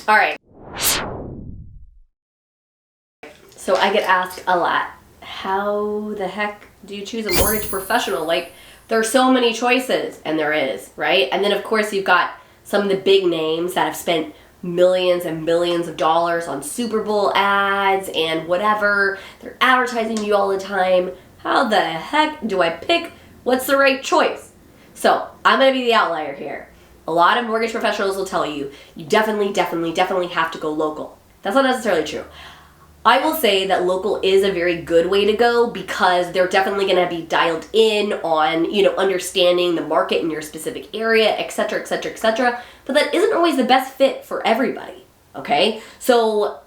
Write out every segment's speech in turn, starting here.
All right. So I get asked a lot, how the heck do you choose a mortgage professional? Like, there's so many choices, and there is, right? And then of course you've got some of the big names that have spent millions and billions of dollars on Super Bowl ads and whatever. They're advertising you all the time. How the heck do I pick what's the right choice? So I'm gonna be the outlier here. A lot of mortgage professionals will tell you, you definitely have to go local. That's not necessarily true. I will say that local is a very good way to go because they're definitely going to be dialed in on, understanding the market in your specific area, etc., etc., etc. But that isn't always the best fit for everybody, okay? So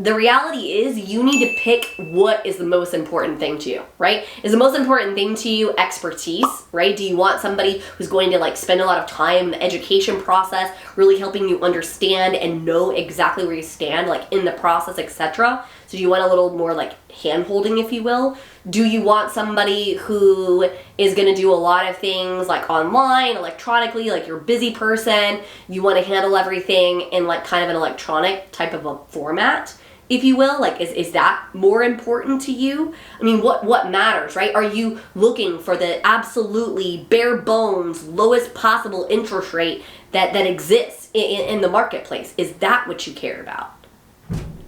the reality is you need to pick what is the most important thing to you, right? Is the most important thing to you expertise, right? Do you want somebody who's going to spend a lot of time in the education process, really helping you understand and know exactly where you stand, in the process, etc.? So do you want a little more hand-holding, if you will? Do you want somebody who is going to do a lot of things online, electronically, you're a busy person, you want to handle everything in kind of an electronic type of a format, if you will? Is that more important to you? I mean, what matters, right? Are you looking for the absolutely bare bones, lowest possible interest rate that exists in the marketplace? Is that what you care about?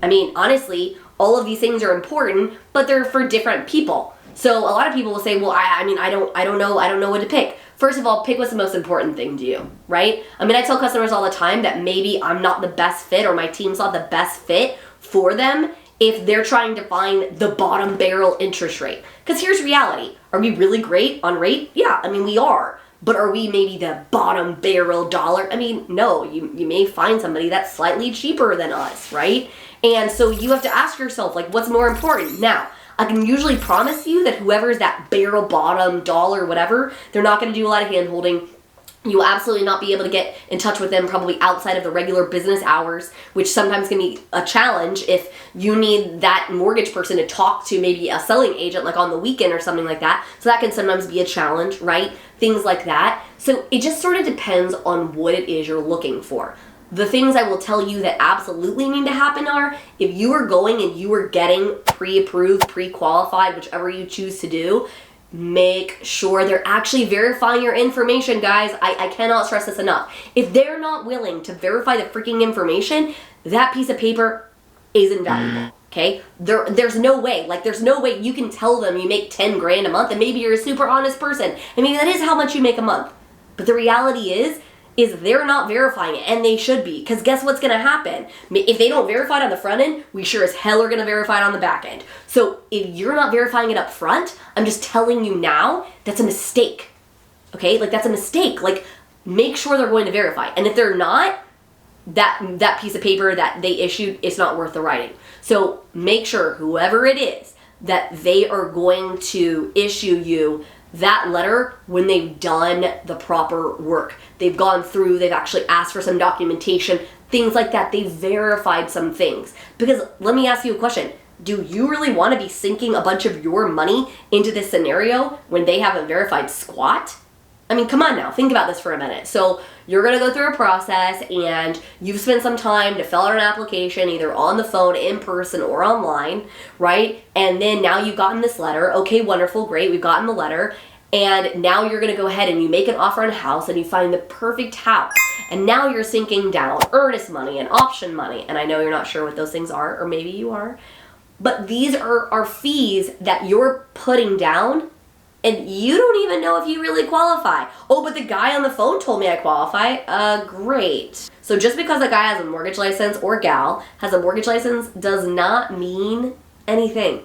I mean, honestly, all of these things are important, but they're for different people. So a lot of people will say, well, I don't know what to pick. First of all, pick what's the most important thing to you, right? I mean, I tell customers all the time that maybe I'm not the best fit or my team's not the best fit for them if they're trying to find the bottom barrel interest rate. Because here's reality. Are we really great on rate? Yeah, I mean, we are. But are we maybe the bottom barrel dollar? I mean, no, you may find somebody that's slightly cheaper than us, right? And so you have to ask yourself, what's more important? Now, I can usually promise you that whoever's that barrel bottom dollar, whatever, they're not going to do a lot of hand-holding. You will absolutely not be able to get in touch with them probably outside of the regular business hours, which sometimes can be a challenge if you need that mortgage person to talk to maybe a selling agent on the weekend or something like that. So that can sometimes be a challenge, right? Things like that. So it just sort of depends on what it is you're looking for. The things I will tell you that absolutely need to happen are, if you are going and you are getting pre-approved, pre-qualified, whichever you choose to do, make sure they're actually verifying your information, guys. I cannot stress this enough. If they're not willing to verify the freaking information, that piece of paper is invaluable, okay? There's no way, there's no way you can tell them you make 10 grand a month and maybe you're a super honest person. I mean, that is how much you make a month. But the reality is they're not verifying it, and they should be, because guess what's going to happen? If they don't verify it on the front end, we sure as hell are going to verify it on the back end. So if you're not verifying it up front, I'm just telling you now, that's a mistake, okay? That's a mistake. Make sure they're going to verify. And if they're not, that piece of paper that they issued, it's not worth the writing. So make sure, whoever it is, that they are going to issue you that letter when they've done the proper work. They've gone through, they've actually asked for some documentation, things like that. They've verified some things. Because let me ask you a question. Do you really want to be sinking a bunch of your money into this scenario when they haven't verified squat? I mean, come on now, think about this for a minute. So you're going to go through a process and you've spent some time to fill out an application either on the phone, in person, or online, right? And then now you've gotten this letter. Okay, wonderful, great, we've gotten the letter. And now you're going to go ahead and you make an offer on a house and you find the perfect house. And now you're sinking down earnest money and option money. And I know you're not sure what those things are, or maybe you are. But these are fees that you're putting down, and you don't even know if you really qualify. Oh, but the guy on the phone told me I qualify. Great. So just because a guy has a mortgage license or gal has a mortgage license does not mean anything.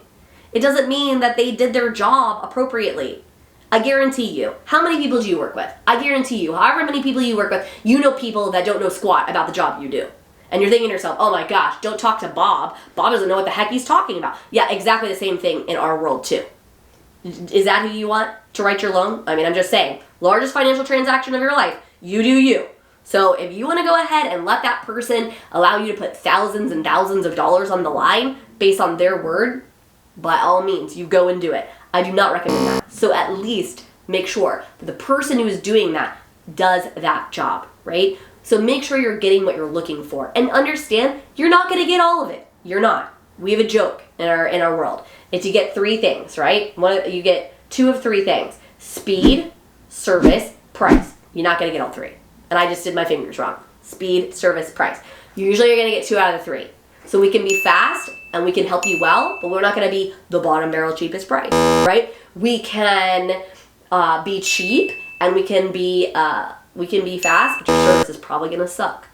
It doesn't mean that they did their job appropriately. I guarantee you. How many people do you work with? I guarantee you, however many people you work with, you know people that don't know squat about the job you do. And you're thinking to yourself, oh my gosh, don't talk to Bob. Bob doesn't know what the heck he's talking about. Yeah, exactly the same thing in our world too. Is that who you want to write your loan? I mean, I'm just saying, largest financial transaction of your life, you do you. So if you want to go ahead and let that person allow you to put thousands and thousands of dollars on the line based on their word, by all means, you go and do it. I do not recommend that. So at least make sure that the person who is doing that does that job, right? So make sure you're getting what you're looking for. And understand, you're not going to get all of it. You're not. We have a joke in our world. It's you get 3 things, right? You get 2 of 3 things. Speed, service, price. You're not going to get all 3. And I just did my fingers wrong. Speed, service, price. Usually you're going to get 2 out of the 3. So we can be fast and we can help you well, but we're not going to be the bottom barrel cheapest price, right? We can be cheap and we can be fast, but your service is probably going to suck.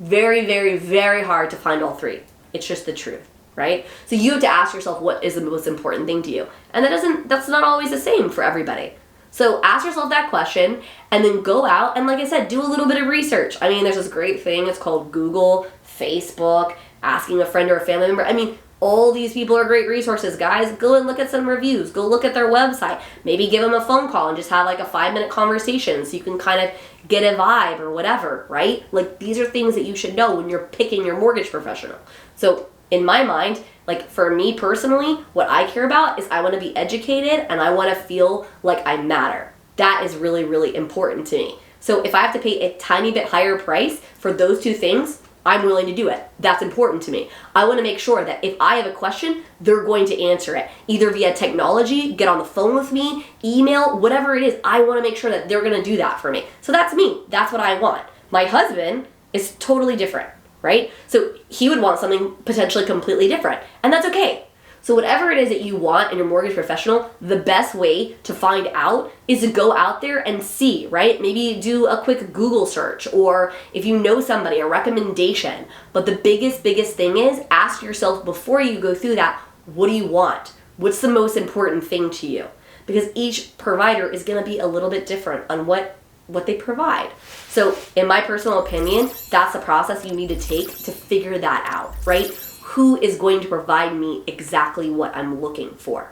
Very, very, very hard to find all 3. It's just the truth, right? So you have to ask yourself what is the most important thing to you. And that's not always the same for everybody. So ask yourself that question and then go out and, like I said, do a little bit of research. I mean, there's this great thing. It's called Google, Facebook, asking a friend or a family member. I mean, all these people are great resources, guys. Go and look at some reviews. Go look at their website. Maybe give them a phone call and just have like a 5-minute conversation so you can kind of get a vibe or whatever, right? Like, these are things that you should know when you're picking your mortgage professional. So in my mind, like for me personally, what I care about is I want to be educated and I want to feel like I matter. That is really, really important to me. So if I have to pay a tiny bit higher price for those 2 things, I'm willing to do it. That's important to me. I want to make sure that if I have a question, they're going to answer it. Either via technology, get on the phone with me, email, whatever it is. I want to make sure that they're going to do that for me. So that's me. That's what I want. My husband is totally different, right? So he would want something potentially completely different. And that's okay. So whatever it is that you want in your mortgage professional, the best way to find out is to go out there and see, right? Maybe do a quick Google search, or if you know somebody, a recommendation. But the biggest thing is ask yourself before you go through that, what do you want? What's the most important thing to you? Because each provider is going to be a little bit different on what they provide. So in my personal opinion, that's the process you need to take to figure that out, right? Who is going to provide me exactly what I'm looking for?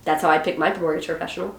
That's how I pick my mortgage professional.